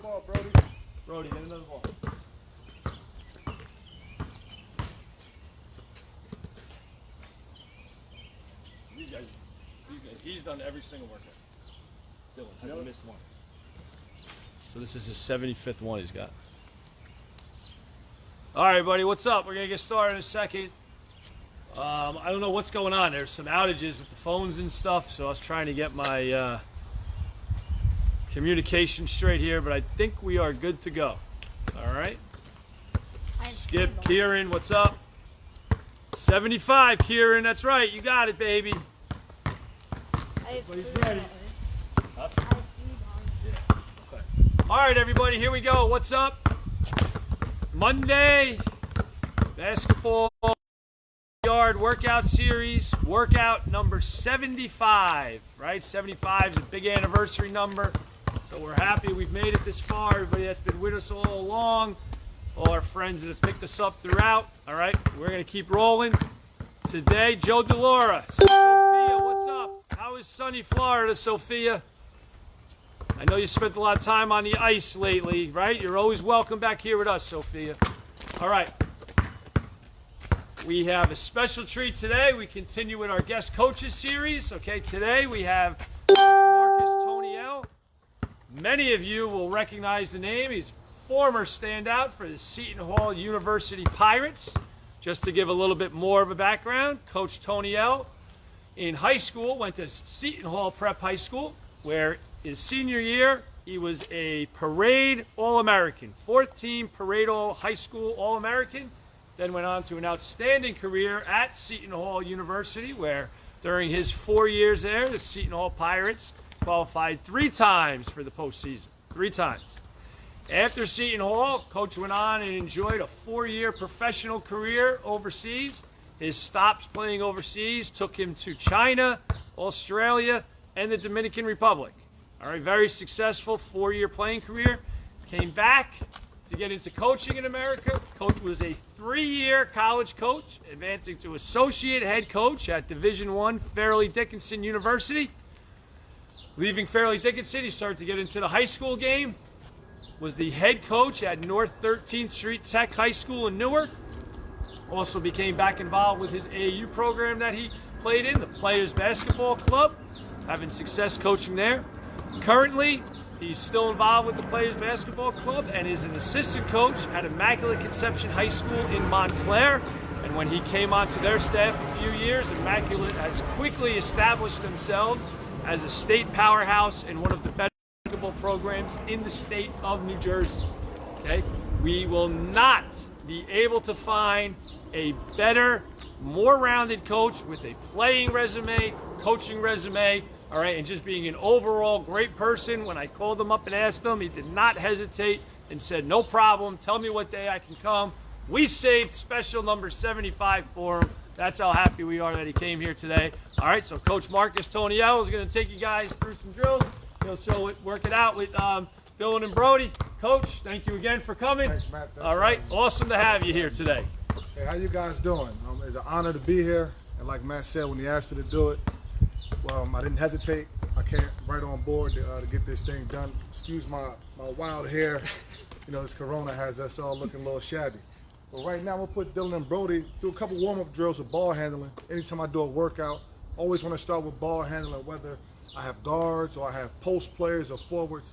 ball, Brody. Brody, get another ball. He's done every single workout. Dylan hasn't missed one. So this is his 75th one he's got. All right, buddy, what's up? We're going to get started in a second. I don't know what's going on. There's some outages with the phones and stuff, so I was trying to get my communication straight here, but I think we are good to go. All right. Skip, Kieran, what's up? 75, Kieran, that's right. You got it, baby. Everybody's ready. Huh? Yeah. Okay. All right, everybody, here we go. What's up? Monday, basketball yard workout series, workout number 75, right? 75 is a big anniversary number, so we're happy we've made it this far. Everybody that's been with us all along, all our friends that have picked us up throughout, all right? We're going to keep rolling. Today, Joe DeLaura. Sophia, what's up? How is sunny Florida, Sophia? I know you spent a lot of time on the ice lately, right? You're always welcome back here with us, Sophia. All right. We have a special treat today. We continue with our guest coaches series. Okay, today we have Coach Marcus Toniel. Many of you will recognize the name. He's former standout for the Seton Hall University Pirates. Just to give a little bit more of a background, Coach Toniel in high school went to Seton Hall Prep High School, where his senior year he was a parade All-American, 4th team parade high school All-American. Then went on to an outstanding career at Seton Hall University, where during his 4 years there, the Seton Hall Pirates qualified 3 times for the postseason, 3 times. After Seton Hall, Coach went on and enjoyed a 4-year professional career overseas. His stops playing overseas took him to China, Australia, and the Dominican Republic. All right, very successful 4-year playing career. Came back to get into coaching in America. Coach was a 3-year college coach, advancing to associate head coach at Division I Fairleigh Dickinson University. Leaving Fairleigh Dickinson, he started to get into the high school game. Was the head coach at North 13th Street Tech High School in Newark. Also became back involved with his AAU program that he played in, the Players Basketball Club, having success coaching there. Currently, he's still involved with the Players Basketball Club and is an assistant coach at Immaculate Conception High School in Montclair. And when he came onto their staff a few years, Immaculate has quickly established themselves as a state powerhouse and one of the better basketball programs in the state of New Jersey. Okay? We will not be able to find a better, more rounded coach with a playing resume, coaching resume, all right, and just being an overall great person. When I called him up and asked him, he did not hesitate and said, no problem, tell me what day I can come. We saved special number 75 for him. That's how happy we are that he came here today. All right, so Coach Marcus Toniel is going to take you guys through some drills. He'll show it, work it out with Dylan and Brody. Coach, thank you again for coming. Thanks, Matt. All right, awesome to have you here today. Hey, how you guys doing? It's an honor to be here. And like Matt said, when he asked me to do it, well, I didn't hesitate. I came right on board to get this thing done. Excuse my wild hair. You know, this corona has us all looking a little shabby. But right now, we'll put Dylan and Brody through a couple warm-up drills with ball handling. Anytime I do a workout, always want to start with ball handling, whether I have guards or I have post players or forwards.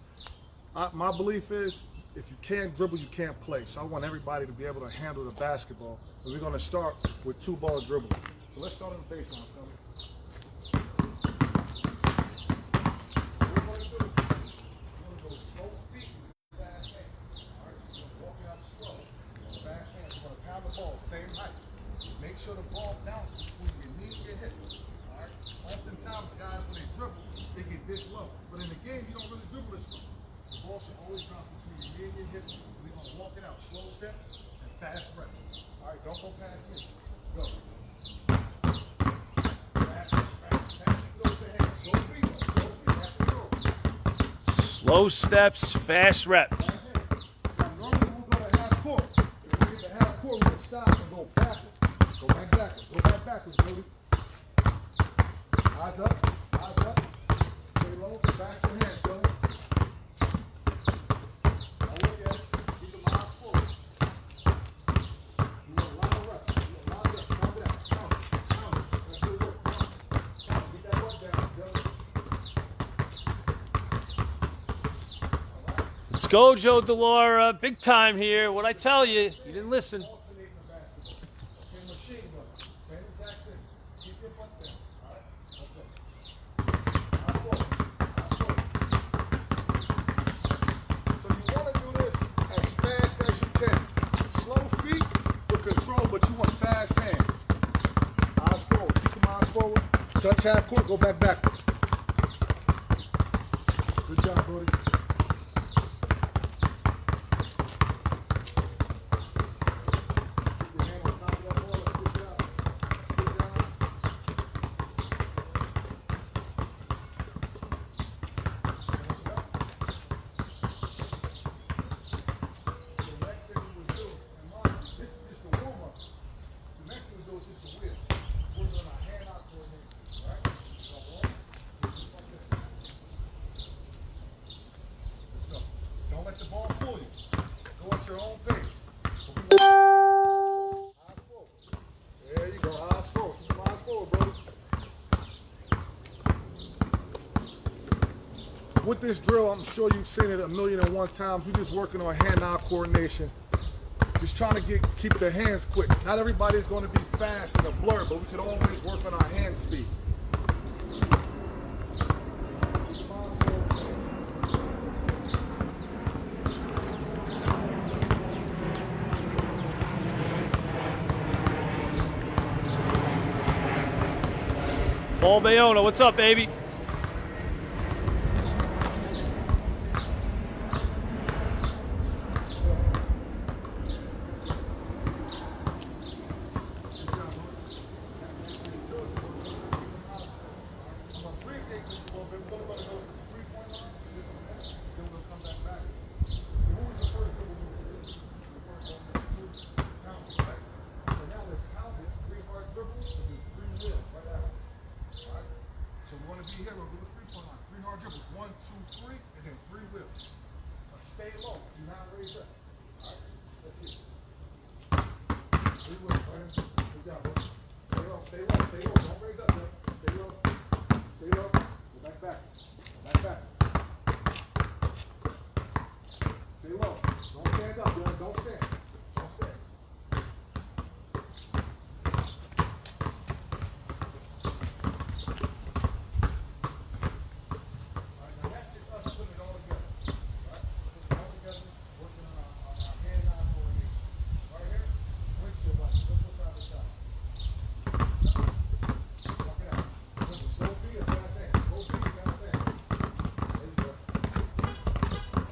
My belief is, if you can't dribble, you can't play. So I want everybody to be able to handle the basketball. And we're going to start with 2-ball dribbling. So let's start on the baseline, fellas. What we're going to do, we're going to go slow feet with fast hands. All right, so we're walking out slow. Fast hands. We're going to pound the ball, same height. Make sure the ball bounces between your knee and your hip. All right. Oftentimes, guys, when they dribble, they get this low. But in the game, you don't really dribble this low. The ball should always bounce between your knee and your hip. We're going to walk it out. Slow steps and fast reps. All right, don't go past him. Go. Fast reps, fast. Go ahead. Slow feet. Slow steps, fast reps. Now, normally we'll go to half court. If we get to half court, we're going to stop and go backwards. Go back backwards. Go back backwards, Brody. Eyes up. Eyes up. Stay low. Fast your hands, Dylan. go, Joe Delora. Big time here. What'd I tell you? You didn't listen. Alternating the basketball. Okay, machine gun. Same exact thing. Keep your butt down. All right? Let's go. High forward. High forward. So you want to do this as fast as you can. Slow feet for control, but you want fast hands. Eyes forward. Keep them eyes forward. Touch half court. Go backwards. Good job, Brody. Don't let the ball pull you. Go at your own pace. Eyes forward. There you go. Eyes forward. Keep your eyes forward, brother. With this drill, I'm sure you've seen it 1,000,001 times. We're just working on hand-eye coordination. Just trying to keep the hands quick. Not everybody's going to be fast in a blur, but we can always work on our hand speed. Paul Bayona, what's up, baby? So we want to be here, we'll do the 3-point line. 3 hard dribbles. 1, 2, 3, and then 3 wheels. Stay low. Do not raise up. All right? Let's see. 3 wheels, right? Good job, bro. Stay low, stay low, stay low. Don't raise up, bro. Stay low. Stay low. Go back. Go back. Stay low. Don't stand up, bro. Don't stand. Don't stand.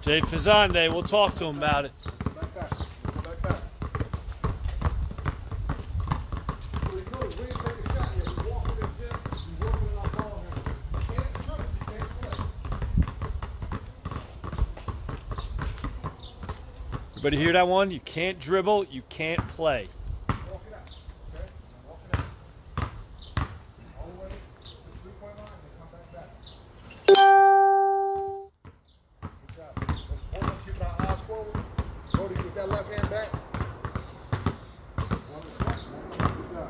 Jay Fazande, we'll talk to him about it. Everybody hear that one? You can't dribble, you can't play. That left hand back. Good job.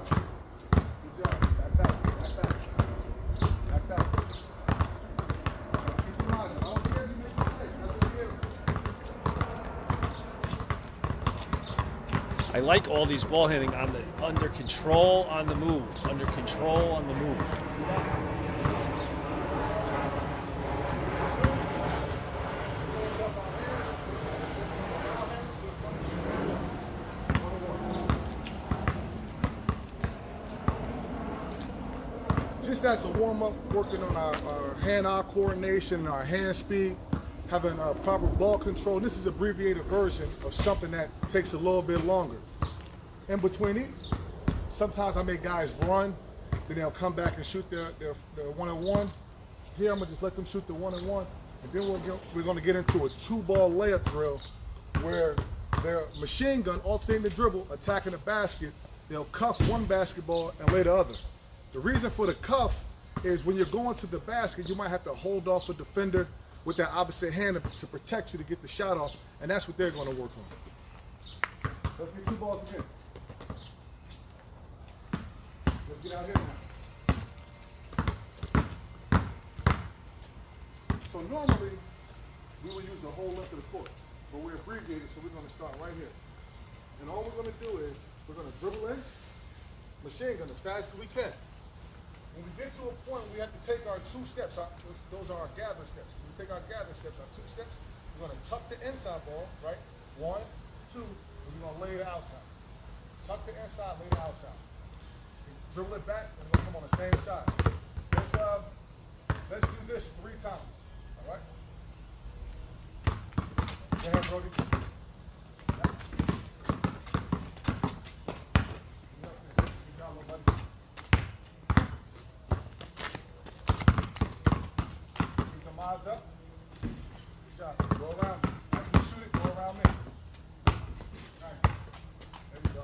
Good job. Back. Keep your eyes. I don't care if you make mistakes. That's what it is. I like all these ball hitting on the under control on the move. Under control on the move. Just as a warm-up, working on our hand-eye coordination, our hand speed, having proper ball control. This is an abbreviated version of something that takes a little bit longer. In between each, sometimes I make guys run, then they'll come back and shoot their one-on-one. Here, I'm gonna just let them shoot the one-on-one, and then we're gonna get into a 2-ball layup drill where they're machine gun, alternating the dribble, attacking the basket. They'll cuff one basketball and lay the other. The reason for the cuff is when you're going to the basket, you might have to hold off a defender with that opposite hand to protect you to get the shot off, and that's what they're going to work on. Let's get 2 balls again. Let's get out here now. So normally, we will use the whole length of the court. But we're abbreviated, so we're gonna start right here. And all we're gonna do is, we're gonna dribble in, machine gun as fast as we can. When we get to a point, we have to take our 2 steps. Those are our gather steps. When we take our gather steps, our 2 steps, we're gonna tuck the inside ball, right? 1, 2, and we're gonna lay it outside. Tuck the inside, lay it outside. Dribble it back, and we're gonna come on the same side. Let's do this 3 times, all right? Go ahead, Brody. Keep the eyes up. Good job. Go around me. After you shoot it, go around me. Nice. There we go.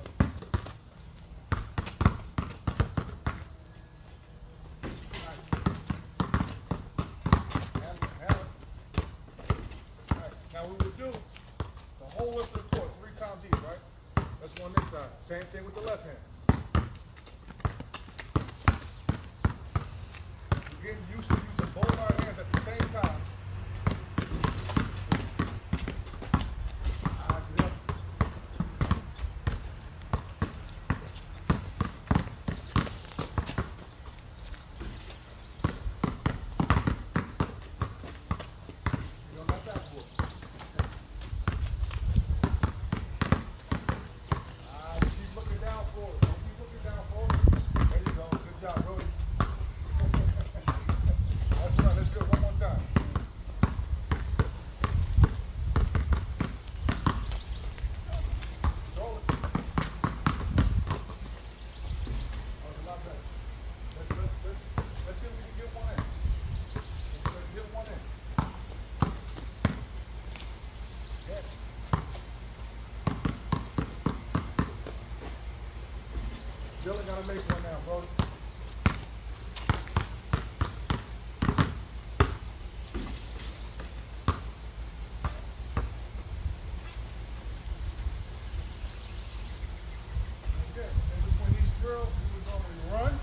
Now we will do the whole length of the court 3 times each, right? Let's go on this side. Same thing with the left hand. We're getting used to using both our hands at the same time. Get up. You're on that backboard. Keep looking down forward. Don't keep looking down forward. There you go. Good job, Brody. That's right. Let's do it one more time. Roll it. That was a lot better. Let's see if we can get one in. Let's get one in. Yeah. Dylan gotta make one now, bro. Okay, in between each drill, we would normally run,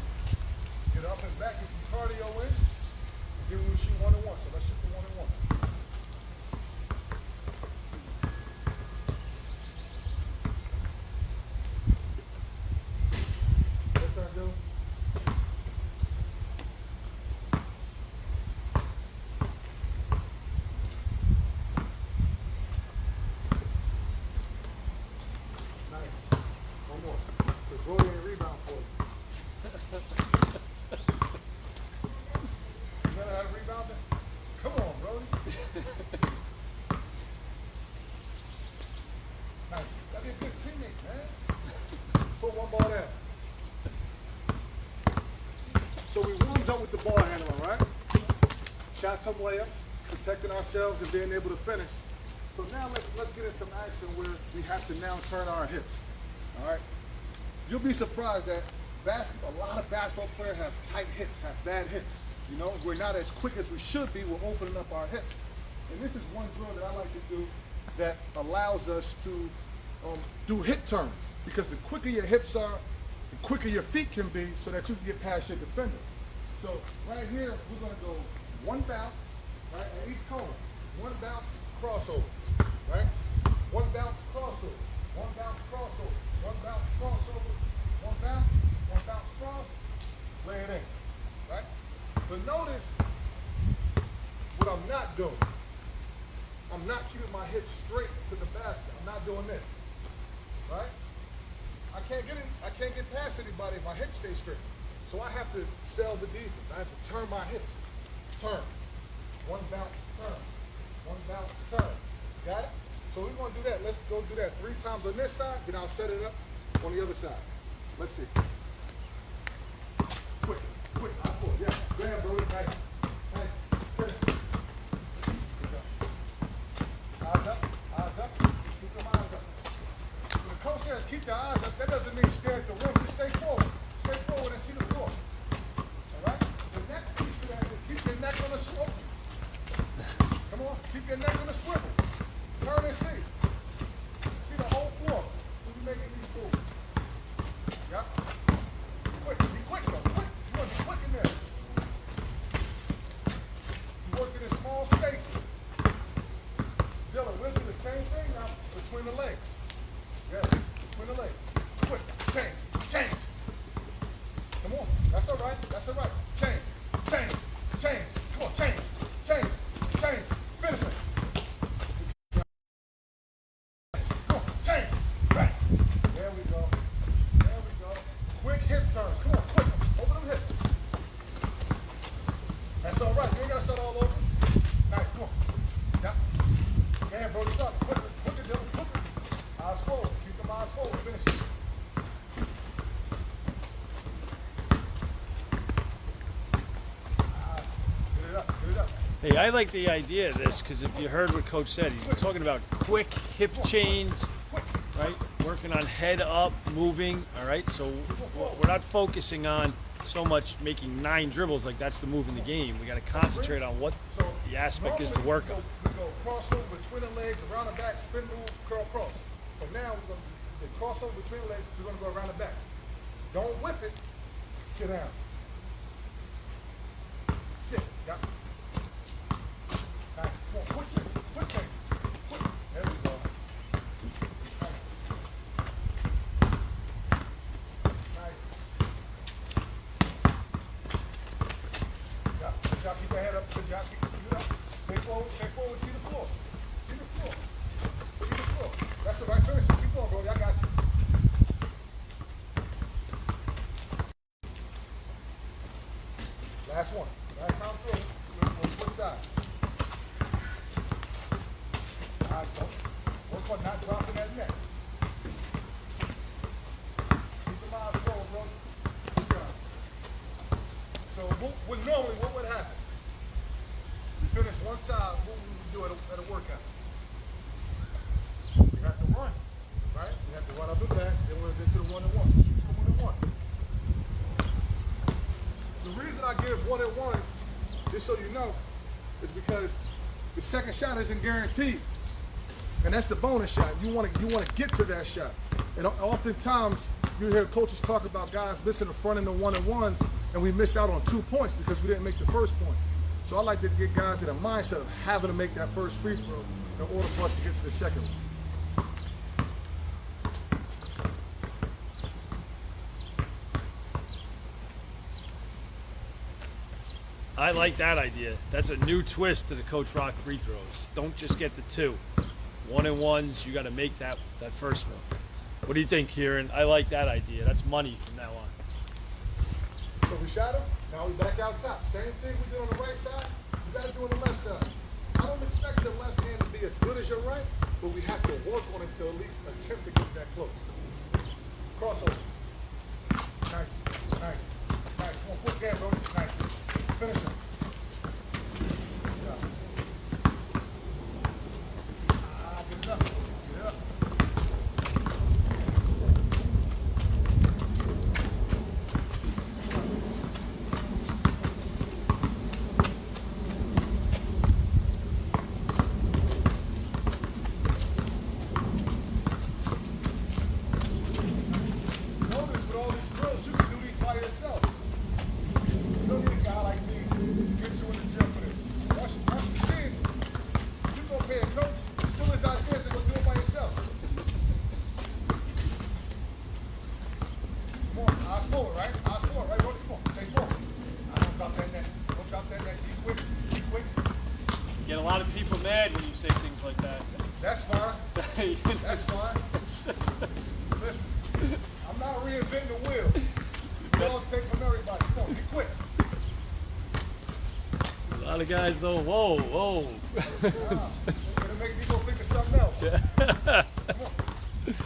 get up and back, get some cardio in, and then we would shoot 1 and 1. So let's shoot the 1 and 1. Nice. One more. Because Brody ain't rebound for you. You know how to rebound it? Come on, Brody. Nice. Gotta be a good teammate, man. Put one ball down. So we warmed up with the ball handling, right? Shot some layups, protecting ourselves and being able to finish. So now let's get in some action where we have to now turn our hips. All right? You'll be surprised that a lot of basketball players have tight hips, have bad hips. You know, we're not as quick as we should be. We're opening up our hips. And this is one drill that I like to do that allows us to do hip turns, because the quicker your hips are, the quicker your feet can be, so that you can get past your defender. So right here, we're gonna go 1 bounce, right, at each corner. 1 bounce, crossover, right? 1 bounce, crossover. 1 bounce, crossover. 1 bounce, crossover. 1 bounce, 1 bounce, cross, lay it in, right? So notice what I'm not doing. I'm not keeping my hips straight to the basket. I'm not doing this, right? I can't get past anybody if my hips stay straight. So I have to sell the defense. I have to turn my hips. Turn. 1 bounce, turn. 1 bounce, turn. Got it? So we're going to do that. Let's go do that 3 times on this side, then I'll set it up on the other side. Let's see. Quick, I saw it. Yeah. Go ahead, bro. Nice. Finish. Good job. Eyes up. Keep them eyes up. When the coach says keep the eyes up, that doesn't mean stare at the rim. Just stay forward. Stay forward and see the floor. All right? The next piece to that is keep your neck on the swivel. Come on. Keep your neck on the swivel. Turn and see. See the whole floor. When you making these moves. Yeah? Quick. Be quick though. Quick. You want to be quick in there. You working in small spaces. Dylan, we'll do the same thing now between the legs. Yeah, between the legs. Quick, change, change. Come on, that's all right, that's all right. Change, change, change. Come on, change, change, change. Finish it. Come on, change. Right. There we go. There we go. Quick hip turns. Come on, quick. Over them hips. That's all right. You ain't got to start all over. Nice. Come on. Yeah. Yeah, bro. Start. Quicker. Quicker, Dylan. Quicker. Eyes forward. Keep them eyes forward. Finish it. Get it up. Get it up. Hey, I like the idea of this because if you heard what Coach said, he's talking about quick hip chains, right? Working on head up, moving, all right? So we're not focusing on so much making 9 dribbles like that's the move in the game. We got to concentrate on what the aspect is to work on. We go crossover between the legs, around the back, spin move, curl cross. So now we're going to crossover between the legs, we're going to go around the back. Don't whip it, sit down. Sit, yeah. Nice, come on, quick change, quick change. Quick. There we go. Nice. Nice. Yeah, good job, keep your head up, good job, keep it up. Stay forward, see the floor. See the floor. See the floor. That's all right, finish it, keep going, bro, I got you. Last one, last time through, we'll switch sides. Work on not dropping that neck. Keep the eyes forward, bro. Good job. So what would happen? We finish one side, what would we do at a workout? We have to run, right? We have to run up and back, then we'll get to the one-and-one. Shoot to the one-and-one. The reason I give one-and-ones, just so you know, is because the second shot isn't guaranteed. And that's the bonus shot. You want to get to that shot. And oftentimes you hear coaches talk about guys missing the front and the one-and-ones, and we miss out on 2 points because we didn't make the first point. So I like to get guys in a mindset of having to make that first free throw in order for us to get to the second one. I like that idea. That's a new twist to the Coach Rock free throws. Don't just get the 2. One-and-ones, you got to make that first one. What do you think, Kieran? I like that idea. That's money from now on. So we shot him, now we back out top. Same thing we did on the right side, we got to do on the left side. I don't expect your left hand to be as good as your right, but we have to work on it to at least attempt to get that close. Crossover. Nice, nice, nice. Come on, quick there, bro. Nice. Finish him. Get it up. Get it up. Notice with all these drills, you can do these by yourself. You don't need a guy like me to get you in the gym for this. Once you see it, you go pay a coach, steal his ideas and go do it by yourself. Come on, eyes forward, right? Eyes forward, right? Come on, stay forward. Don't drop that net. Don't drop that net. Keep quick. Keep quick. You get a lot of people mad when you say things like that. That's fine. That's fine. Listen, I'm not reinventing the wheel. You all take from everybody. Come on, be quick. A lot of guys though, whoa. It'll make people think of something else. Come on. Keep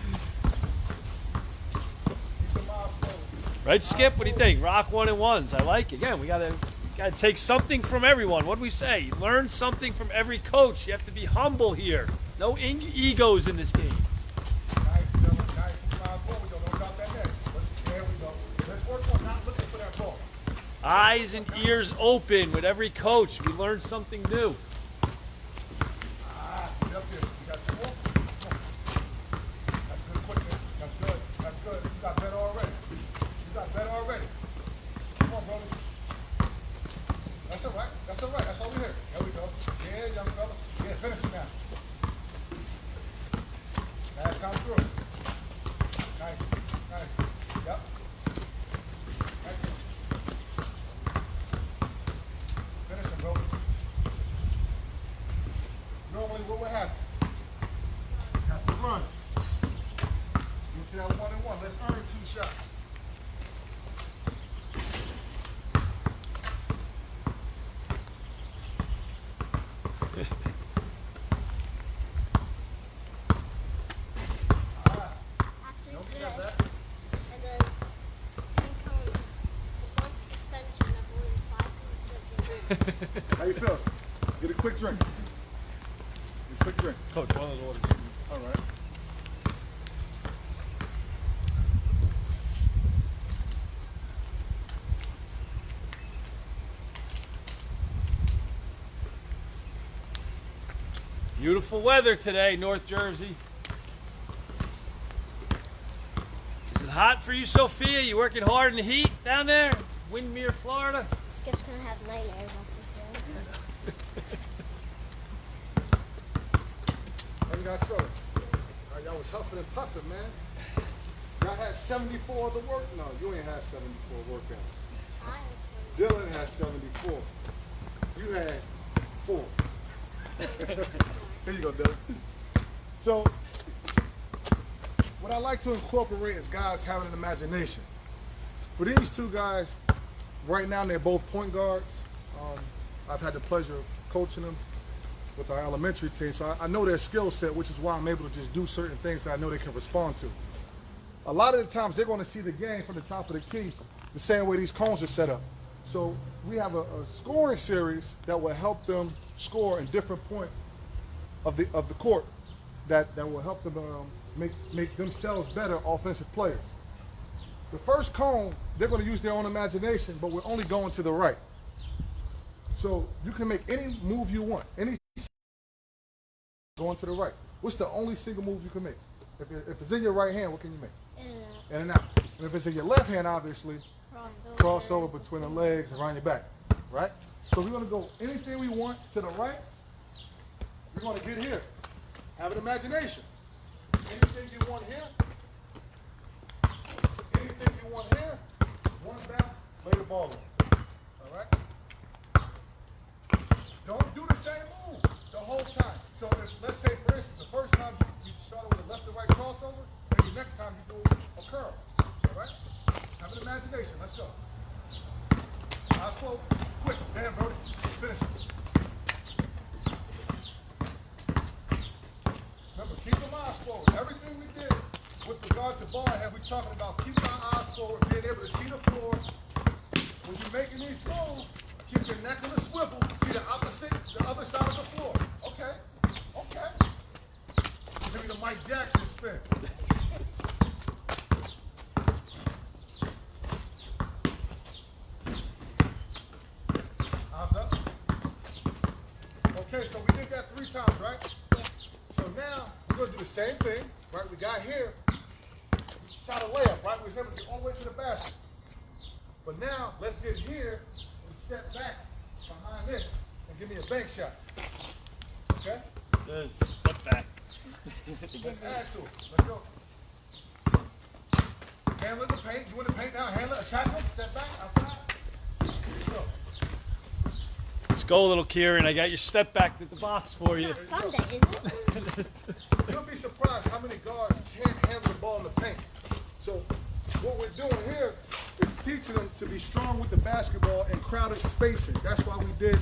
the miles forward. Right, Skip? What do you think? Rock one-and-ones. I like it. Again, we gotta take something from everyone. What do we say? Learn something from every coach. You have to be humble here. No egos in this game. Nice, Dylan. Nice. Keep the miles forward, though. Don't drop that net. There we go. Let's work on not looking for that ball. Eyes and ears open with every coach. We learn something new. Get up there. You got 2 more? Come on. That's good quickness. That's good. That's good. You got better already. You got better already. Come on, brother. That's all right. That's all right. That's all we hear. There we go. Yeah, young fella. Yeah, finish it now. Nice, time through. Nice, nice. Yep. Excellent. Finish him, bro. Normally, what would happen? Have to run. Get to that 1-and-1. Let's earn 2 shots. How you feel? Get a quick drink. Get a quick drink. Coach, one of the orders. All right. Beautiful weather today, North Jersey. Is it hot for you, Sophia? You working hard in the heat down there? Windmere, Florida? Skip's gonna have nightmares after How you guys feeling? Y'all was huffing and puffing, man. Y'all had 74 of the work. No, you ain't had 74 workouts. Dylan had 74. You had 4. Here you go, Dylan. So, what I like to incorporate is guys having an imagination. For these 2 guys, right now they're both point guards. I've had the pleasure of coaching them with our elementary team, so I know their skill set, which is why I'm able to just do certain things that I know they can respond to. A lot of the times they're going to see the game from the top of the key the same way these cones are set up. So we have a scoring series that will help them score in different points of the court that will help them make themselves better offensive players. The first cone, they're going to use their own imagination, but we're only going to the right. So you can make any move you want, any going to the right. What's the only single move you can make? If it's in your right hand, what can you make? In and out. And if it's in your left hand, obviously, crossover between the legs and around your back, right? So we're going to go anything we want to the right. We're going to get here. Have an imagination. Anything you want here. Anything you want here. One bounce, lay the ball in. All right? Don't do the same move the whole time. So if, let's say, for instance, the first time you started with a left to right crossover, maybe next time you do a curl. All right? Have an imagination. Let's go. Eyes closed. Quick. Damn, Brody. Finish it. Remember, keep them eyes forward. Everything we did with regard to ball head, we're talking about keeping our eyes forward, being able to see the floor. When you're making these moves, keep your neck on the swivel. See the other side of the floor. Okay. Okay. Give me the Mike Jackson spin. Eyes up. Okay, so we did that 3 times, right? Yeah. So now we're gonna do the same thing, right? We got here, shot a layup, right? We was able to get all the way to the basket. But now let's get here and step back behind this and give me a bank shot. Okay? Just step back. Let's add to it. Let's go. Handle the paint. You want the paint now? Handle it. Attack him. Step back. Outside. Let's go. Let's go, little Kieran. I got your step back at the box for you. It's not Sunday, is it? You'll be surprised how many guards can't handle the ball in the paint. So what we're doing here is teaching them to be strong with the basketball in crowded spaces. That's why we did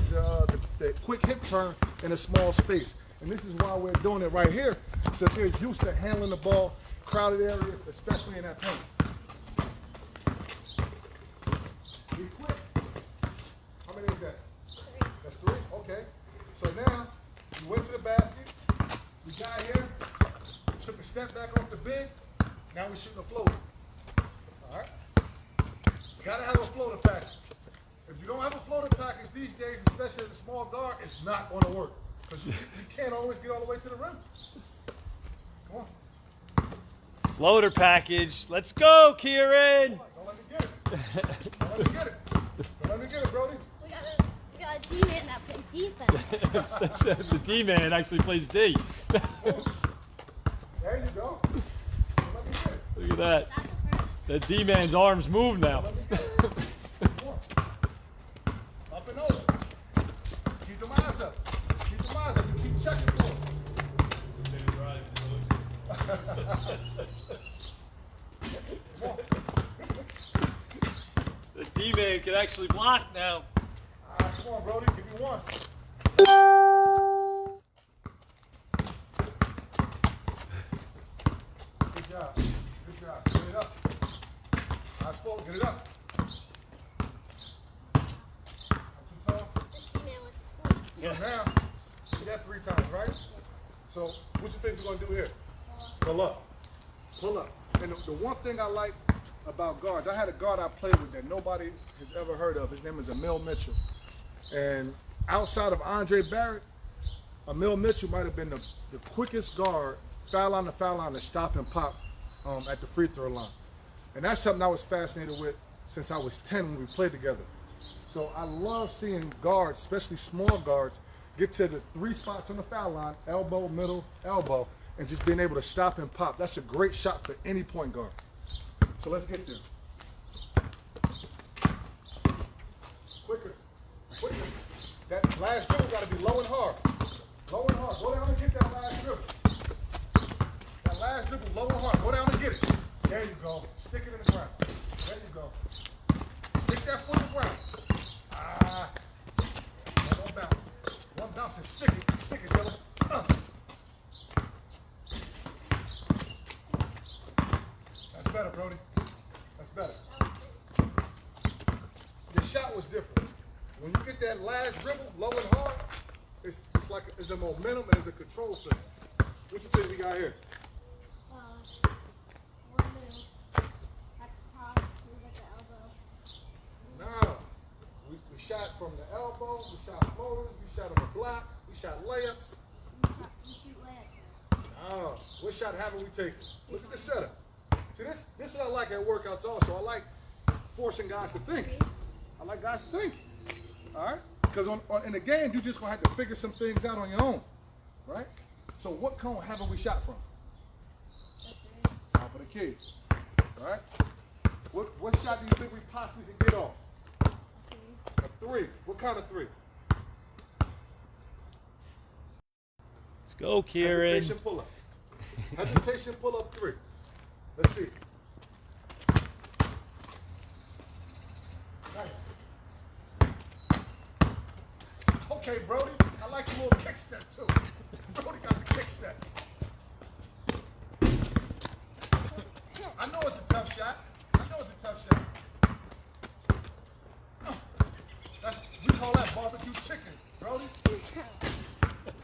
the quick hip turn in a small space. And this is why we're doing it right here, so they're used to handling the ball, crowded areas, especially in that paint. Be quick. How many is that? 3. That's 3? Okay. So now, you went to the basket, we got here, took a step back off the big, now we're shooting a floater. All right? You gotta have a floater package. If you don't have a floater package these days, especially as a small guard, it's not gonna work. Because you can't always get all the way to the rim. Come on. Floater package. Let's go, Kieran. Don't let me get it. Don't let me get it. Don't let me get it, Brody. We got a D-man that plays defense. The D-man actually plays D. There you go. at that. That's the first. The D-man's arms move now. Up and over. Keep them eyes up. Keep them eyes up. You keep checking for them. The D-man can actually block now. Come on, Brody. Give me one. Good job. Good job. Get it up. Eyes forward. Get it up. Not too tall. This D-man went to school. So now, you got 3 times, right? So what you think we're going to do here? Pull up. Pull up. And the one thing I like about guards, I had a guard I played with that nobody has ever heard of. His name is Emil Mitchell. And outside of Andre Barrett, Emil Mitchell might have been the quickest guard, foul line to foul line, to stop and pop at the free throw line. And that's something I was fascinated with since I was 10 when we played together. So I love seeing guards, especially small guards, get to the 3 spots on the foul line, elbow, middle, elbow, and just being able to stop and pop. That's a great shot for any point guard. So let's get there. Quicker, quicker. That last dribble got to be low and hard. Low and hard. Go down and get that last dribble. That last dribble, low and hard. Go down and get it. There you go. Stick it in the ground. There you go. Stick that foot in the ground. One bounce. One bounce and stick it. Stick it, Dylan. That's better, Brody. That's better. Your shot was different. When you get that last dribble, low and hard, it's like it's a momentum and it's a control thing. What you think we got here? One move at the top, move at the elbow. No. We shot from the elbow, we shot floaters, we shot on the block, we shot layups. You shoot layups. No. What shot haven't we taken? Look at the setup. See, this is what I like at workouts also. I like forcing guys to think. I like guys to think. All right? Because in the game, you're just going to have to figure some things out on your own. Right? So what cone haven't we shot from? Top of the key. All right? What shot do you think we possibly can get off? A 3. What kind of 3? Let's go, Kieran. Hesitation pull-up. Hesitation pull-up 3. Let's see. Nice. Okay, Brody. I like your little kick step too. Brody got the kick step. I know it's a tough shot. I know it's a tough shot. We call that barbecue chicken, Brody.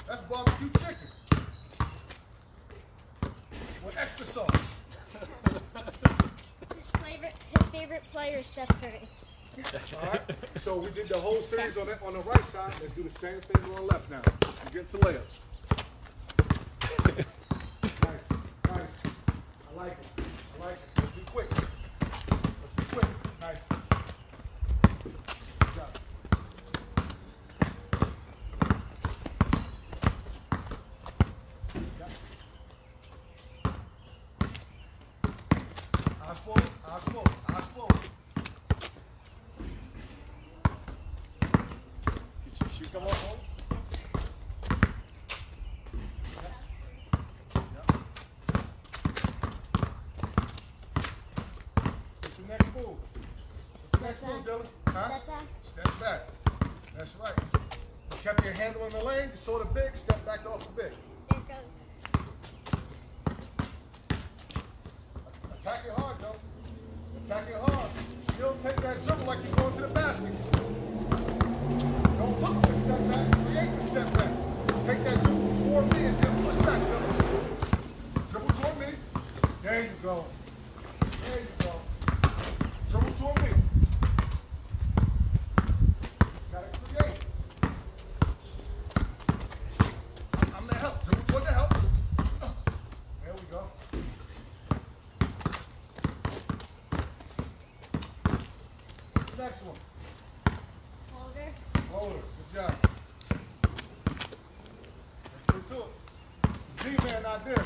That's barbecue chicken. With extra sauce. His favorite player is Steph Curry. All right. So we did the whole series on the right side. Let's do the same thing on the left now. We get to layups. Nice, nice. I like it. I like it. Let's be quick. Let's be quick. Nice. Good job. Eyes forward. Eyes forward. Eyes forward. Shoot come on, hold. What's the next move? What's the next move, Dylan? Huh? Step back. Step back. That's right. You kept your handle in the lane, you saw the big, step back off the big. There it goes. Attack it hard, though. Attack it hard. Still take that dribble like you're going to the basket. Don't look for the step back. Create the step back. Take that dribble toward me and then push back, Dylan. Dribble toward me. There you go. There you go. Dribble toward me. Gotta create. I'm the help. Dribble toward the help. There we go. What's the next one? Holder. Holder. Good job. Let's get to it. The D-man not there.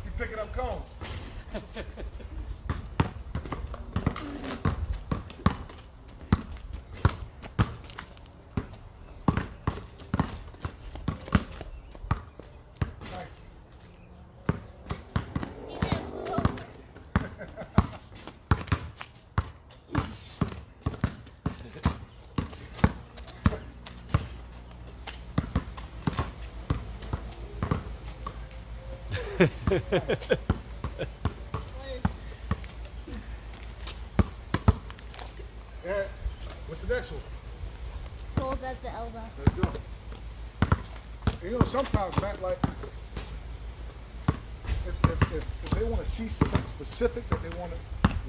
Keep picking up cones. Yeah. What's the next one? Hold at the elbow. Let's go. And you know, sometimes, Matt, like, if they want to see something specific that they want to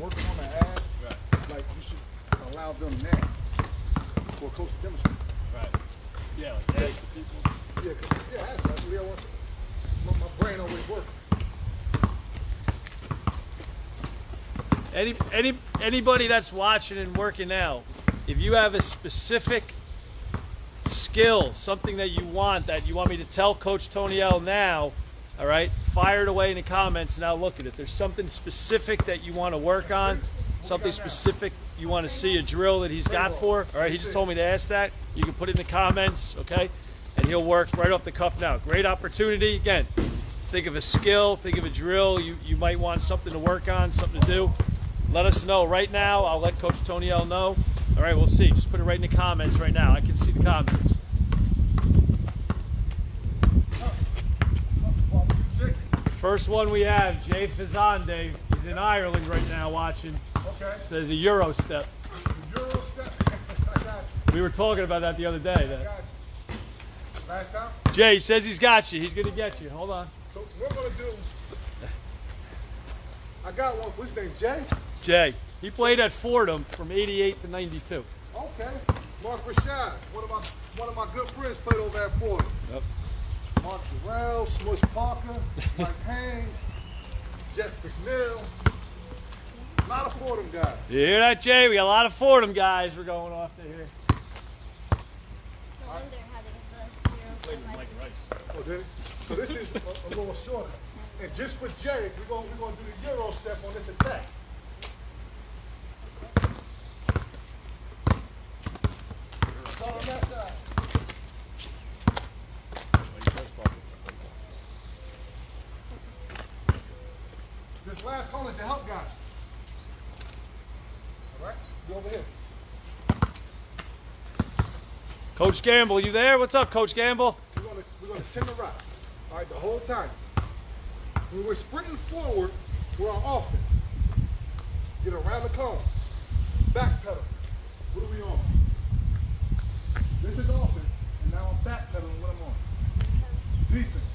work on and add, Right. like, you should allow them now for a coach to demonstrate. Right. Yeah, like ask the people. Yeah, that's right. Leo wants my brain always working. Anybody that's watching and working now, if you have a specific skill, something that you want me to tell Coach Tony L now, all right, fire it away in the comments and I'll look at it. There's something specific that you want to work on, something specific you want to see, a drill that he's got for, all right, he just told me to ask that. You can put it in the comments, okay, and he'll work right off the cuff now. Great opportunity. Again, think of a skill, think of a drill you might want something to work on, something to do. Let us know right now. I'll let Coach Tony L know. All right, we'll see. Just put it right in the comments right now. I can see the comments. First one we have, Jay Fazande. He's in Ireland right now watching. Okay. Says a Euro step. Euro step. I got you. We were talking about that the other day. I got you. Last time? Jay says he's got you. He's going to get you. Hold on. So we're going to do, I got one. What's his name, Jay? Jay. He played at Fordham from 88 to 92. Okay. Mark Rashad, one of my good friends played over at Fordham. Yep. Mark Durrell, Smush Parker, Mike Haynes, Jeff McNeil. A lot of Fordham guys. You hear that, Jay? We got a lot of Fordham guys we're going off to here. No wonder having the Euro step license. Oh, did it? So this is a little shorter. And just for Jay, we're gonna do the Euro step on this attack. It's all on that side. This last call is the help guys. All right, go over here. Coach Gamble, you there? What's up, Coach Gamble? We're gonna chin the rock. All right, the whole time. When we're sprinting forward, we're on offense. Get around the cone. Back pedal. What are we on? This is offense, and now I'm back pedaling what I'm on. Defense.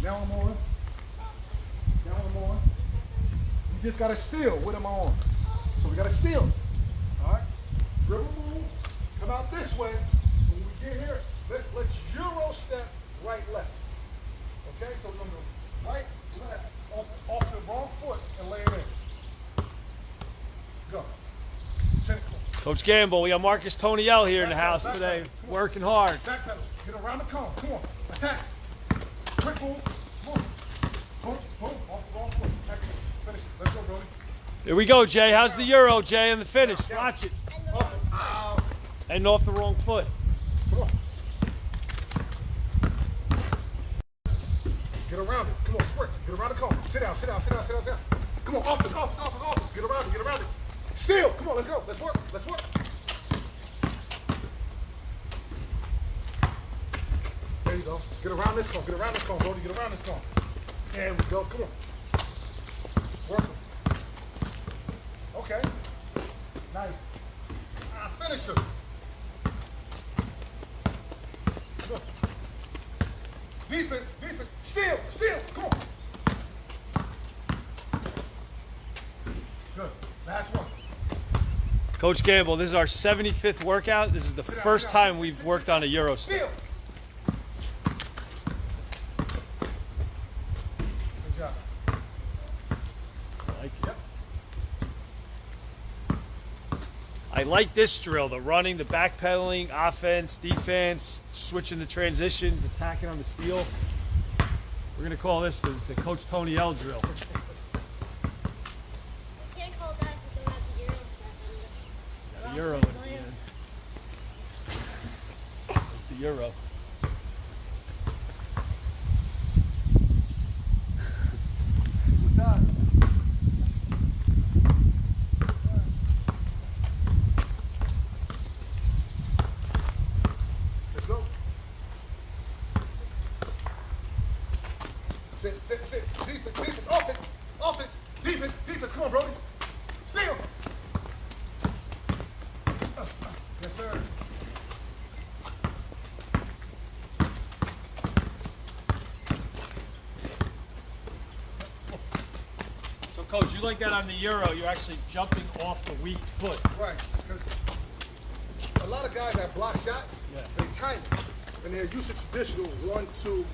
Now I'm on. Now I'm on. You just gotta steal. What am I on? So we gotta steal. All right. Dribble move. Come out this way. When we get here, let's Euro step right left. Okay. So we're gonna go right left off the wrong foot and lay it in. Go. Coach Gamble, we got Marcus Tony L here in the house today, working hard. Back pedal. Get around the cone. Come on. Attack. Quick move. Come on. Boom. Boom. Off the wrong foot. Excellent. Finish it. Let's go, Brody. Here we go, Jay. How's the Euro, Jay, in the finish? Watch it. Ow. And off the wrong foot. Come on. Get around it. Come on, sprint. Get around the cone. Sit down, sit down, sit down, sit down, sit down. Come on, office, office, office, office. Get around it, get around it. Still. Come on, let's go. Let's work. Let's work. There you go. Get around this cone. Get around this cone, Brody. Get around this cone. There we go. Come on. Work him. Okay. Nice. Finish him. Good. Defense, defense. Steal, steal. Come on. Good. Last one. Coach Gamble, this is our 75th workout. This is the first time we've worked on a Euro step. Steal. Good job. I like it. I like this drill, the running, the backpedaling, offense, defense, switching the transitions, attacking on the steal. We're going to call this the Coach Tony L drill. We can't call that because they have the Euro step. The Euro. The Euro. What's the time? Let's go. Sit, sit, sit. Defense, defense, offense, offense, defense, defense. Come on, Brody. Steal. Yes, sir. So, Coach, you like that on the Euro, you're actually jumping off the weak foot. Right, because a lot of guys that block shots, they time it. And they're used to traditional 1-2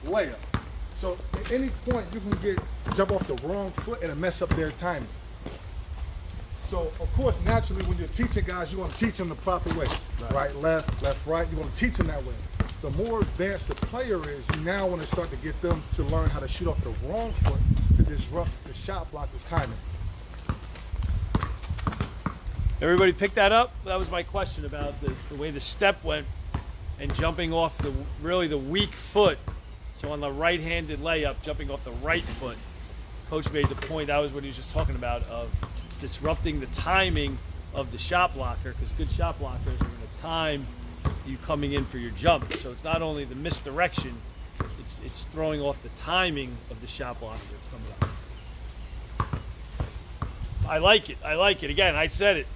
layup. So at any point you can jump off the wrong foot and mess up their timing. So of course, naturally, when you're teaching guys, you want to teach them the proper way. Right, left, left, right. You want to teach them that way. The more advanced the player is, you now want to start to get them to learn how to shoot off the wrong foot to disrupt the shot blocker's timing. Everybody pick that up? That was my question about the way the step went and jumping off really the weak foot. So on the right-handed layup, jumping off the right foot. Coach made the point, that was what he was just talking about, of disrupting the timing of the shot blocker, because good shot blockers are going to time you coming in for your jump. So it's not only the misdirection, it's throwing off the timing of the shot blocker coming up. I like it. I like it. Again, I said it.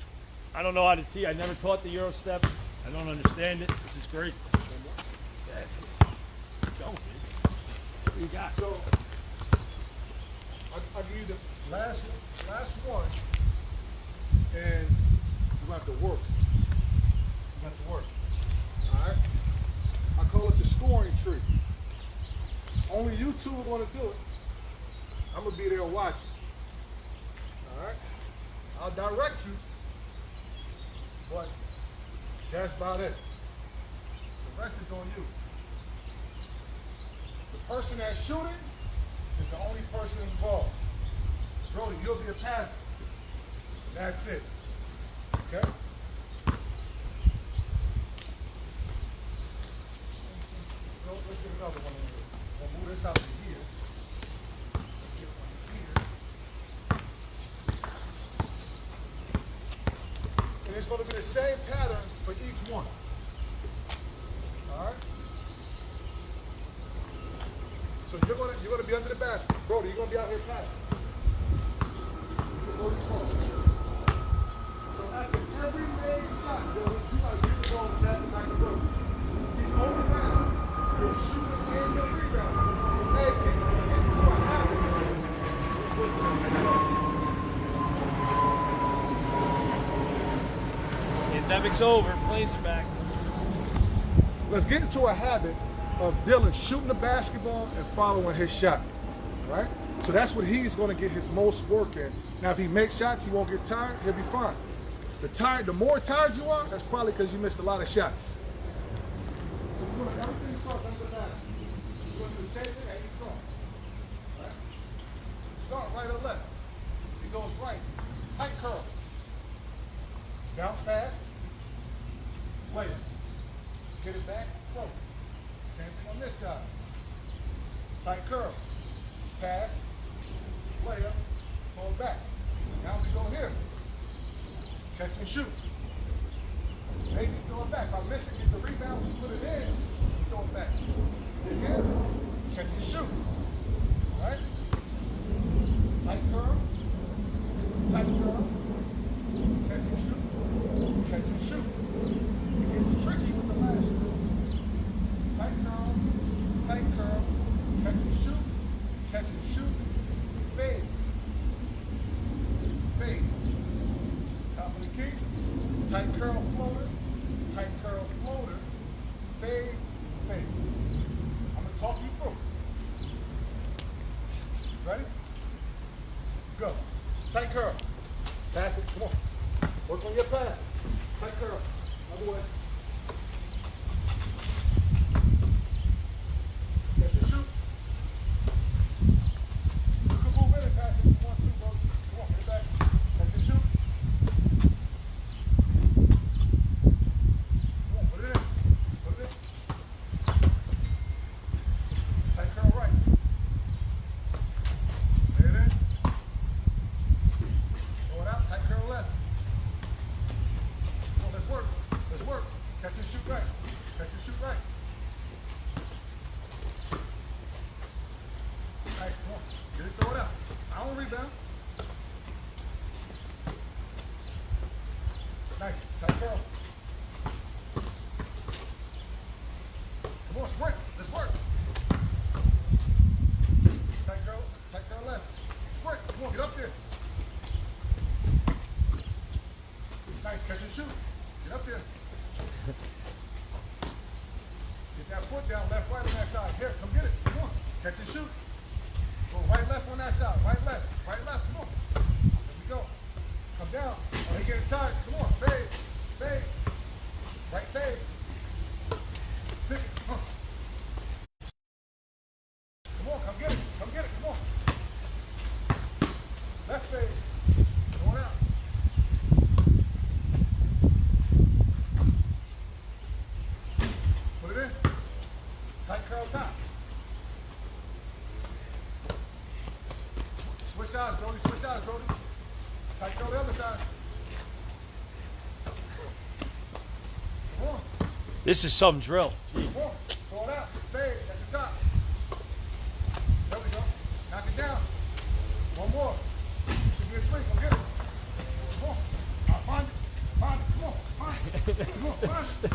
I don't know how to tee. I never taught the Euro step. I don't understand it. This is great. What do you got? So I'll give you the last one, and you have to work. You have to work. All right. I call it the scoring tree. Only you two are going to do it. I'm gonna be there watching. All right. I'll direct you, but that's about it. The rest is on you. The person that's shooting is the only person involved. Brody, you'll be a passer. That's it. Okay? Let's get another one in here. We'll move this out to here. Let's get one here. And it's going to be the same pattern for each one. All right? So you're gonna be under the basket. Brody, you're gonna be out here passing. So after every made shot, Brody, you gotta get the ball to pass it back to Brody. He's only passing. You're shooting and you're rebounding. You're making it into a habit. Pandemic's over, planes are back. Let's get into a habit of Dylan shooting the basketball and following his shot, right? So that's what he's going to get his most work in. Now, if he makes shots, he won't get tired, he'll be fine. The more tired you are, that's probably because you missed a lot of shots. So we're going to everything starts under the basket. We're going to do the same thing at each front. Right? Start right or left. If he goes right, tight curl. Bounce pass. Layup. Get it back, throw. Same thing on this side. Tight curl. Pass. Layup. Pull back. Now we go here. Catch and shoot. Maybe throw it back. If I miss it, get the rebound, we put it in, throw it back. Get here. Catch and shoot. Alright? Tight curl. Tight curl. Catch and shoot. Catch and shoot. It gets tricky with the last two. Tight curl, catch and shoot, fade. Fade. Top of the key, tight curl floater, fade, fade. I'm gonna talk you through. Ready? Go. Tight curl. Pass it, come on. Work on your pass. Tight curl. Other way. Catch and shoot. You can move in and pass it if you want to, bro. Come on, get back. Catch and shoot. Come on, put it in. Put it in. Tight curl right. Lay it in. Throw it out. Tight curl left. Come on, let's work. Let's work. rebound. Nice. Tight curl. Come on, sprint. Let's work. Tight curl left. Sprint. Come on, get up there. Nice. Catch and shoot. Get up there. Get that foot down, left, right on that side. Here, come get it. Come on. Catch and shoot. Go right, left on that side. Right, left. Right, left. Come on. There we go. Come down. Oh, he getting tired. Come on. Fade. Fade. Right fade. Stick it. Come on. Come get it. Come get it. Come on. Left fade. Going out. Put it in. Tight curl top. Switch sides, Brody. Switch sides, Brody. Tight curl the other side. Come on. This is some drill. Come on. Throw it out. Fade at the top. There we go. Knock it down. One more. Should be a three. Come get it. Come on. Find it. Find it. Come on. Find it. Come on. Find it.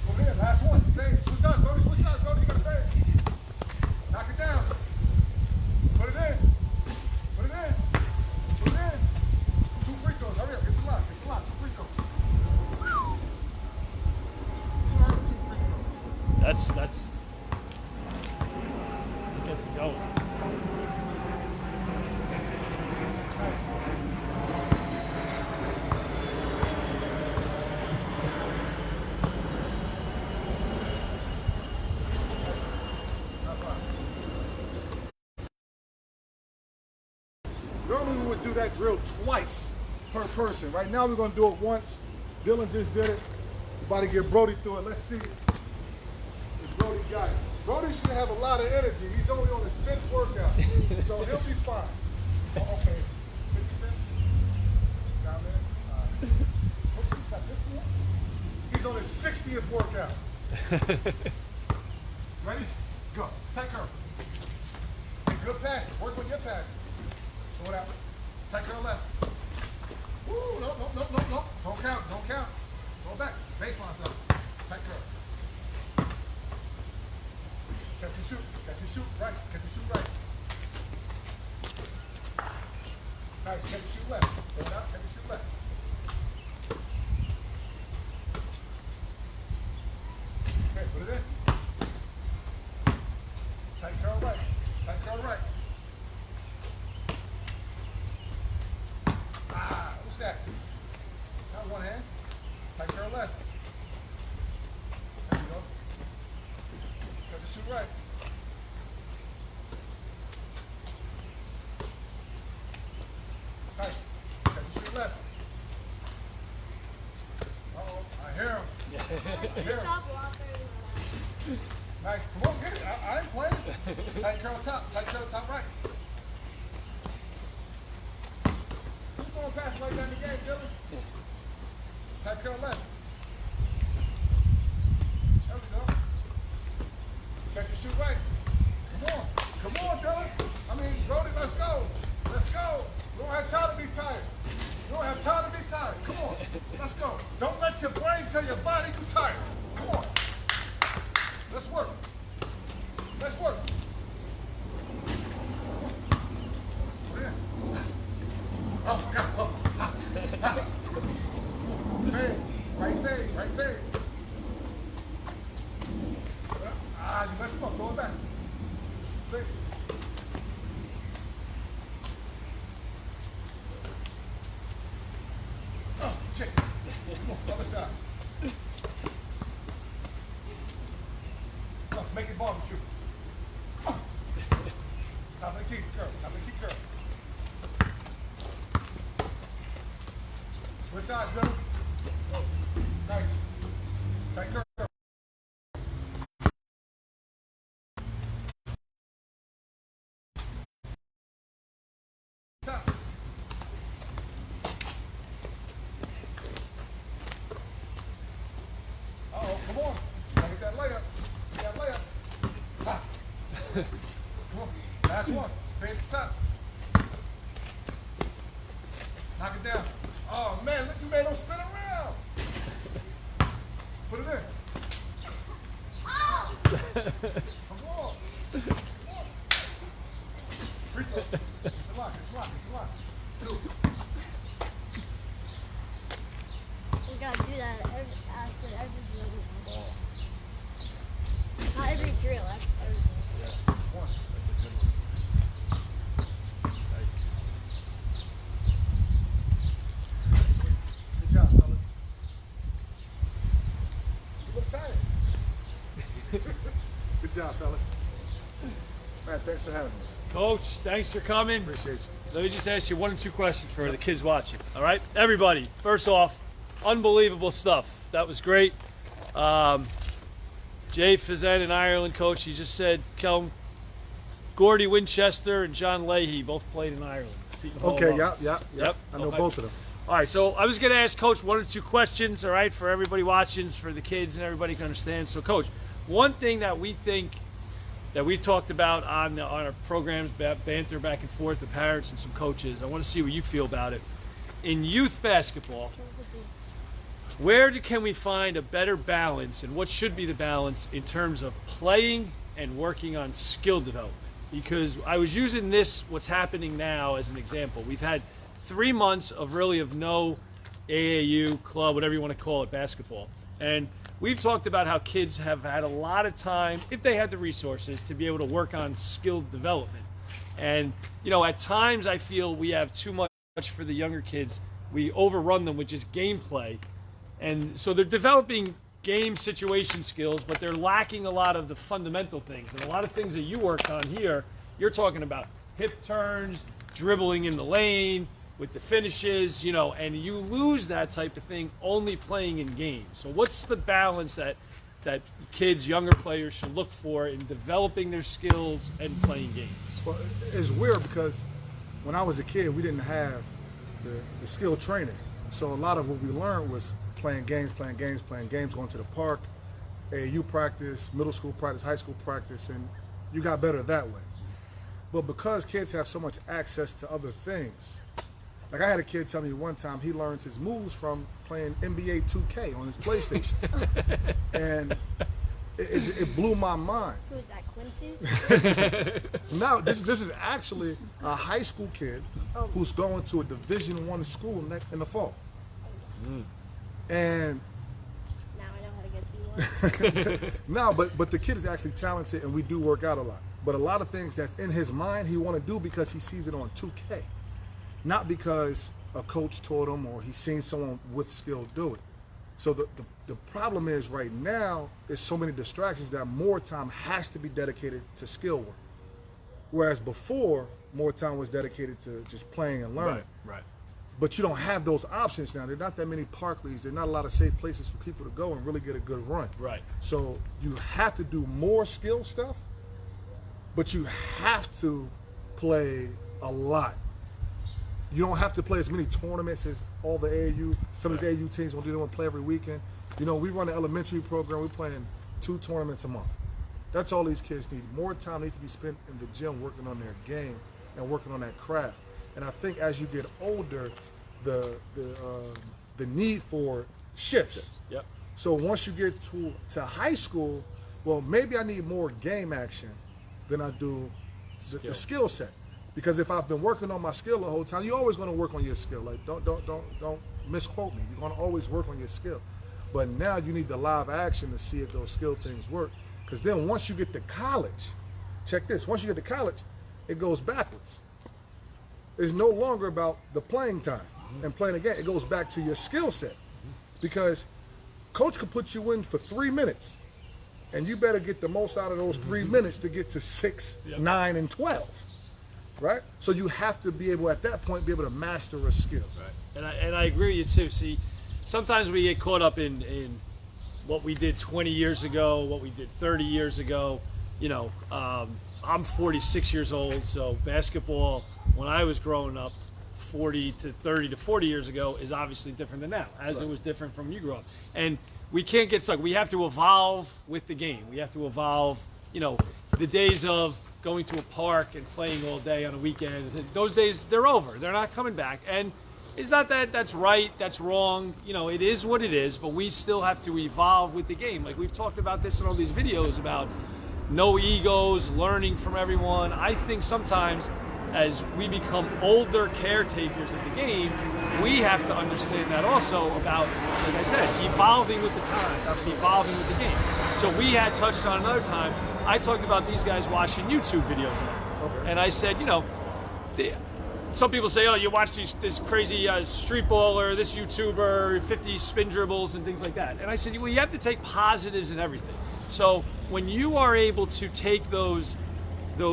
Over there. Last one. Fade. Switch sides, Brody. Switch sides, Brody. You got to fade. Knock it down. Put it in. Put it in. Put it in. 2 free throws. Hurry up. Get to the line. Get to the line. 2 free throws. You earned 2 free throws. That's it gets it going. Nice. Normally we would do that drill twice per person. Right now we're going to do it once. Dylan just did it. We're about to get Brody through it. Let's see if Brody got it. Brody should have a lot of energy. He's only on his 5th workout, so he'll be fine. Oh, okay. 50 minutes? Down there? 60? Got 61? He's on his 60th workout. Ready? Go. Tight curl. Good passes. Work with your passes. Throw it out. Tight curl left. Woo, no. Don't count. Go back. Baseline side. Tight curl. Catch and shoot. Catch and shoot right. Catch and shoot right. Nice. Catch and shoot left. Throw it out. Catch and shoot left. Okay, put it in. Tight curl right. Tight curl right. What's that? Not one hand. Tight curl left. There we go. Got to shoot right. Nice. Got to shoot left. Uh-oh, I hear him. I hear him. Stop walking. Nice. Come on, get it. I ain't playing. Tight curl top. Tight curl top right. Who's throwing passes like that in the game, Dylan? Tight curl left. There we go. Catch and shoot right. Come on. Come on, Dylan. I mean, Brody, let's go. Let's go. We don't have time to be tired. We don't have time to be tired. Come on. Let's go. Don't let your brain tell your body you're tired. Come on. Let's work. Let's work. Put it in. Oh, God. Oh. Fade. Right fade. Right fade. You messed him up. Throw it back. Fade. Oh, shit. Come on, other side. Come on, make it barbecue. Oh. Top of the key, curl. Top of the key, curl. Switch sides, Bill. Nice. Tight curl. Top. Uh-oh, come on. Gotta get that layup. Get that layup. Ah. Come on. Last one. Paint the top. Knock it down. Oh man, look, you made them spin around. Put it in. Come on. Free throw. It's a lock, it's a lock, it's a lock. Two. We gotta do that after every drill. Not every drill, after every drill. One. Good job, fellas. You look tired. Good job, fellas. Man, thanks for having me. Coach, thanks for coming. Appreciate you. Let me just ask you 1 or 2 questions for the kids watching. All right, everybody. First off, unbelievable stuff. That was great. Jay Fizan in Ireland, coach. He just said, Gordy Winchester and John Leahy both played in Ireland. Okay, yep. I know both of them. All right, so I was going to ask Coach 1 or 2 questions, all right, for everybody watching, for the kids and everybody can understand. So, Coach, one thing that we think that we've talked about on our programs, banter back and forth with parents and some coaches, I want to see what you feel about it. In youth basketball, where can we find a better balance, and what should be the balance in terms of playing and working on skill development? Because I was using this, what's happening now, as an example. We've had 3 months of no AAU, club, whatever you want to call it, basketball. And we've talked about how kids have had a lot of time, if they had the resources, to be able to work on skill development. And, you know, at times I feel we have too much for the younger kids. We overrun them with just gameplay. And so they're developing game situation skills, but they're lacking a lot of the fundamental things. And a lot of things that you worked on here, you're talking about hip turns, dribbling in the lane, with the finishes, you know, and you lose that type of thing only playing in games. So what's the balance that kids, younger players should look for in developing their skills and playing games? Well, it's weird because when I was a kid, we didn't have the skill training. So a lot of what we learned was playing games, going to the park, AAU practice, middle school practice, high school practice, and you got better that way. But because kids have so much access to other things, like I had a kid tell me one time he learns his moves from playing NBA 2K on his PlayStation. And it blew my mind. Who is that, Quincy? Now, this is actually a high school kid who's going to a Division I school in the fall. And now I know how to get D1. no, but the kid is actually talented, and we do work out a lot. But a lot of things that's in his mind he want to do because he sees it on 2K. Not because a coach taught him or he's seen someone with skill do it. So the problem is right now there's so many distractions that more time has to be dedicated to skill work. Whereas before, more time was dedicated to just playing and learning. Right. But you don't have those options now. There are not that many park leagues. There are not a lot of safe places for people to go and really get a good run. Right. So you have to do more skill stuff, but you have to play a lot. You don't have to play as many tournaments as all the AAU. Some of these AAU teams want to play every weekend. You know, we run an elementary program. We're playing 2 tournaments a month. That's all these kids need. More time needs to be spent in the gym working on their game and working on that craft. And I think as you get older, the need for shifts. Yep. So once you get to high school, well, maybe I need more game action than I do the skill set. Because if I've been working on my skill the whole time, you're always going to work on your skill. Like don't misquote me. You're going to always work on your skill. But now you need the live action to see if those skill things work. Because then once you get to college, check this. Once you get to college, it goes backwards. It's no longer about the playing time and playing a game. It goes back to your skill set. Because coach could put you in for 3 minutes, and you better get the most out of those 3 minutes to get to 6, 9, and 12. Right? So you have to be able, at that point, be able to master a skill. Right. And I agree with you too. See, sometimes we get caught up in what we did 20 years ago, what we did 30 years ago. You know, I'm 46 years old, so basketball, when I was growing up 30 to 40 years ago, is obviously different than now, as it was different from when you grew up. And we can't get stuck. We have to evolve with the game. We have to evolve, you know, the days of going to a park and playing all day on a weekend. Those days, they're over. They're not coming back. And it's not that that's right, that's wrong. You know, it is what it is, but we still have to evolve with the game. Like we've talked about this in all these videos about no egos, learning from everyone. I think sometimes as we become older caretakers of the game, we have to understand that also about, like I said, evolving with the times, evolving with the game. So we had touched on another time, I talked about these guys watching YouTube videos now. Okay. And I said, you know, some people say, oh, you watch this crazy street baller, this YouTuber, 50 spin dribbles and things like that. And I said, well, you have to take positives in everything. So when you are able to take those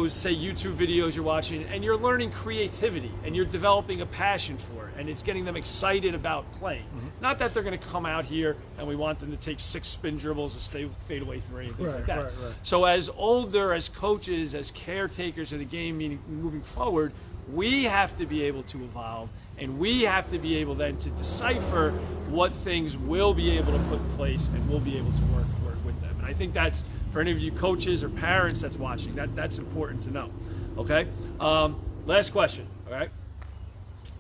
say YouTube videos you're watching and you're learning creativity and you're developing a passion for it and it's getting them excited about playing. Not that they're going to come out here and we want them to take 6 spin dribbles, a fadeaway 3 and things like that. Right. So as older, as coaches, as caretakers of the game, meaning moving forward, we have to be able to evolve and we have to be able then to decipher what things we'll be able to put in place and we'll be able to work with them. And I think that's, for any of you coaches or parents that's watching, that's important to know. Okay? Last question, all right?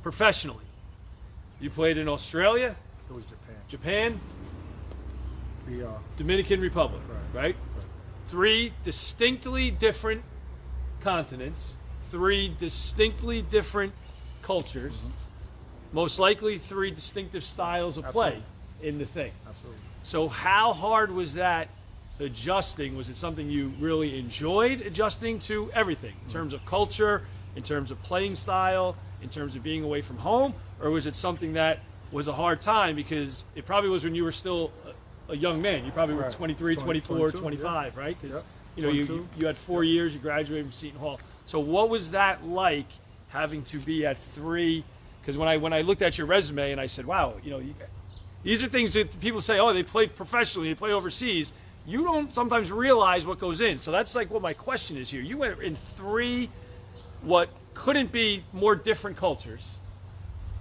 Professionally, you played in Australia? It was Japan. Japan? The Dominican Republic, Right. right? 3 distinctly different continents, 3 distinctly different cultures, most likely 3 distinctive styles of play in the thing. Absolutely. So how hard was that adjusting? Was it something you really enjoyed adjusting to everything in terms of culture, in terms of playing style, in terms of being away from home, or was it something that was a hard time because it probably was when you were still a young man? You probably were 23, 24, 22, 25, yeah. right? Because Yep. you know you had 4 years, you graduated from Seton Hall. So what was that like having to be at 3? Because when I looked at your resume and I said, wow, you know, these are things that people say, oh, they play professionally, they play overseas. You don't sometimes realize what goes in. So that's like what my question is here. You went in 3 what couldn't be more different cultures.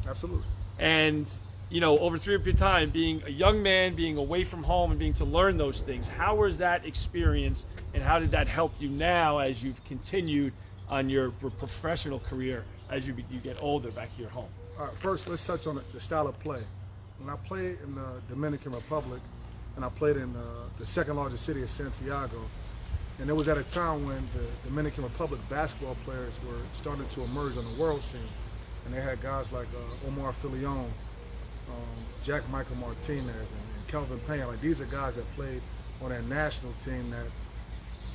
Absolutely. And, you know, over 3 period of time, being a young man, being away from home and being to learn those things, how was that experience and how did that help you now as you've continued on your professional career as you get older back here home? All right, first, let's touch on the style of play. When I played in the Dominican Republic, and I played in the second largest city of Santiago, and it was at a time when the Dominican Republic basketball players were starting to emerge on the world scene, and they had guys like Omar Filion, Jack Michael Martinez, and Kelvin Payne. Like, these are guys that played on that national team that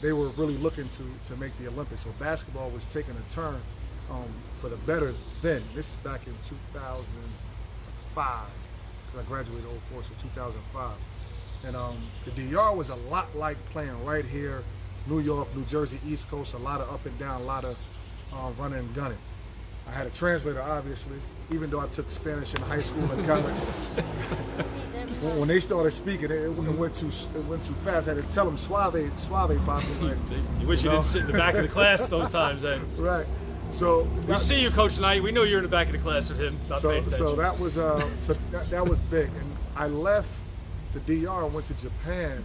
they were really looking to make the Olympics. So basketball was taking a turn for the better then. This is back in 2005, because I graduated in 04, so 2005. And the DR was a lot like playing right here, New York, New Jersey, East Coast, a lot of up and down, a lot of running and gunning. I had a translator, obviously, even though I took Spanish in high school and college. When they started speaking, it went too fast. I had to tell them suave, papi. Like, you wish you didn't sit in the back of the class those times, then. Right. So we see you, Coach Knight. We know you're in the back of the class with him. So that was that was big, and I left the DR and went to Japan.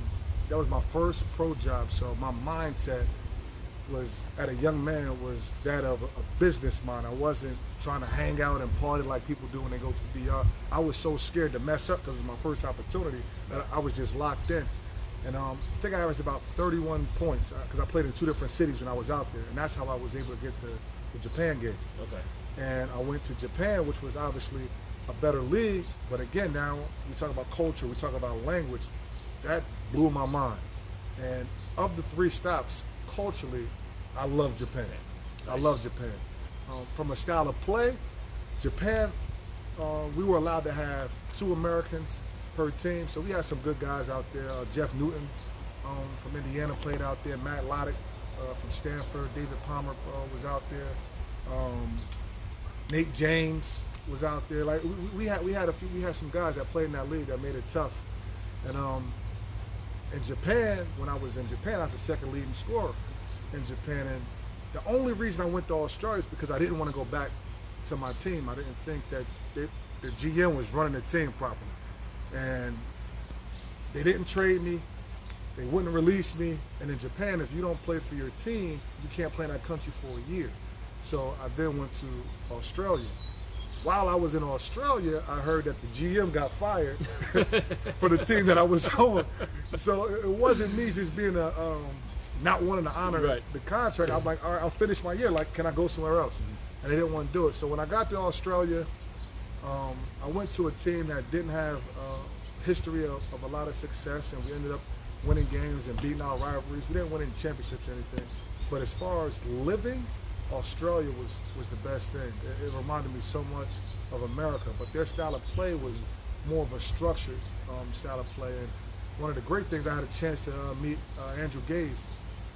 That was my first pro job. So my mindset was, at a young man, was that of a business mind. I wasn't trying to hang out and party like people do when they go to the DR. I was so scared to mess up because it was my first opportunity that I was just locked in. And I think I averaged about 31 points because I played in 2 different cities when I was out there, and that's how I was able to get the Japan gig. Okay. And I went to Japan, which was obviously a better league, but again, now we talk about culture, we talk about language. That blew my mind. And of the 3 stops, culturally, I love Japan. Nice. I love Japan. From a style of play, Japan, we were allowed to have 2 Americans per team, so we had some good guys out there. Jeff Newton from Indiana played out there. Matt Loddick from Stanford. David Palmer was out there. Nate James was out there. Like we had some guys that played in that league that made it tough. And in Japan, when I was in Japan, I was the second leading scorer in Japan. And the only reason I went to Australia is because I didn't want to go back to my team. I didn't think that the GM was running the team properly. And they didn't trade me. they wouldn't release me. And in Japan, if you don't play for your team, you can't play in that country for a year. So I then went to Australia. While I was in Australia, I heard that the GM got fired for the team that I was on. So it wasn't me just being not wanting to honor the contract. I'm like, all right, I'll finish my year. Like, can I go somewhere else? And they didn't want to do it. So when I got to Australia, I went to a team that didn't have a history of a lot of success, and we ended up winning games and beating our rivalries. We didn't win any championships or anything. But as far as living, Australia was the best thing. It reminded me so much of America, but their style of play was more of a structured style of play. And one of the great things, I had a chance to meet Andrew Gaze,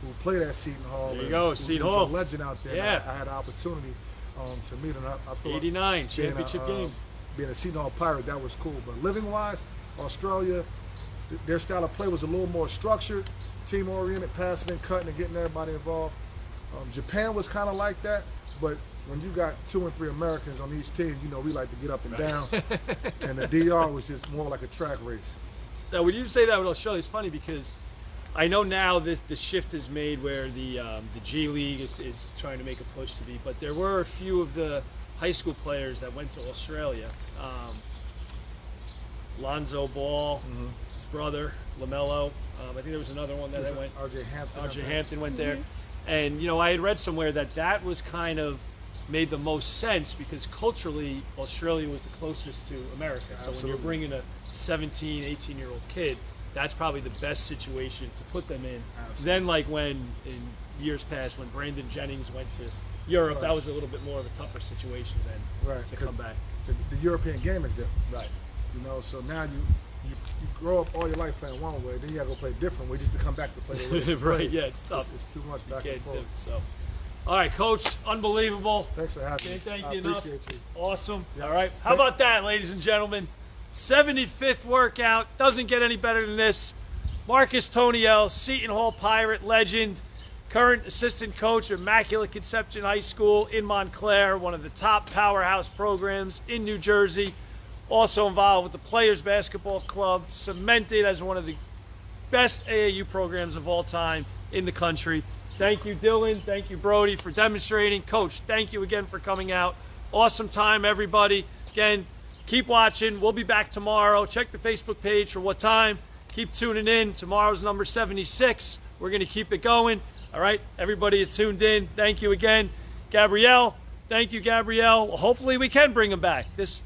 who played at Seton Hall. There you go, Seton Hall. He's a legend out there. Yeah. I had the opportunity to meet him. I thought 89 championship game. Being a Seton Hall Pirate, that was cool. But living-wise, Australia, their style of play was a little more structured, team-oriented, passing and cutting and getting everybody involved. Japan was kind of like that, but when you got 2 and 3 Americans on each team, you know, we like to get up and down. And the DR was just more like a track race. Now, when you say that with Australia, it's funny because I know now the shift is made where the G League is trying to make a push to be, but there were a few of the high school players that went to Australia. Lonzo Ball, his brother, LaMelo. I think there was another one that went. RJ Hampton. RJ Hampton went there. And, you know, I had read somewhere that was kind of made the most sense because culturally, Australia was the closest to America. So when you're bringing a 17, 18-year-old kid, that's probably the best situation to put them in. Absolutely. Then, like when in years past, when Brandon Jennings went to Europe, that was a little bit more of a tougher situation then to come back. The European game is different. Right. You know, so now you grow up all your life playing one way, then you gotta go play a different way just to come back to play the way you Right, played. yeah, it's tough. It's too much back and forth. So, all right, Coach, unbelievable. Thanks for having me. Thank I you enough. appreciate you. Awesome. Yep. All right, how about that, ladies and gentlemen? 75th workout. Doesn't get any better than this. Marcus Toniel, Seton Hall Pirate legend, current assistant coach at Immaculate Conception High School in Montclair, one of the top powerhouse programs in New Jersey. Also involved with the Players Basketball Club, cemented as one of the best AAU programs of all time in the country. Thank you, Dylan. Thank you, Brody, for demonstrating. Coach, thank you again for coming out. Awesome time, everybody. Again, keep watching. We'll be back tomorrow. Check the Facebook page for what time. Keep tuning in. Tomorrow's number 76. We're going to keep it going. All right, everybody that tuned in, thank you again. Gabrielle, thank you, Gabrielle. Well, hopefully we can bring him back. This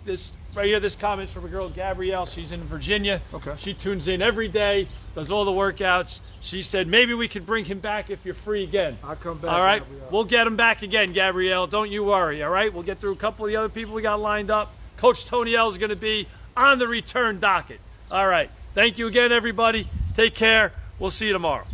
right here, this comment's from a girl, Gabrielle. She's in Virginia. Okay. She tunes in every day, does all the workouts. She said maybe we could bring him back if you're free again. I'll come back. All right, Gabrielle. We'll get him back again, Gabrielle. Don't you worry. All right, we'll get through a couple of the other people we got lined up. Coach Toniel is going to be on the return docket. All right. Thank you again, everybody. Take care. We'll see you tomorrow.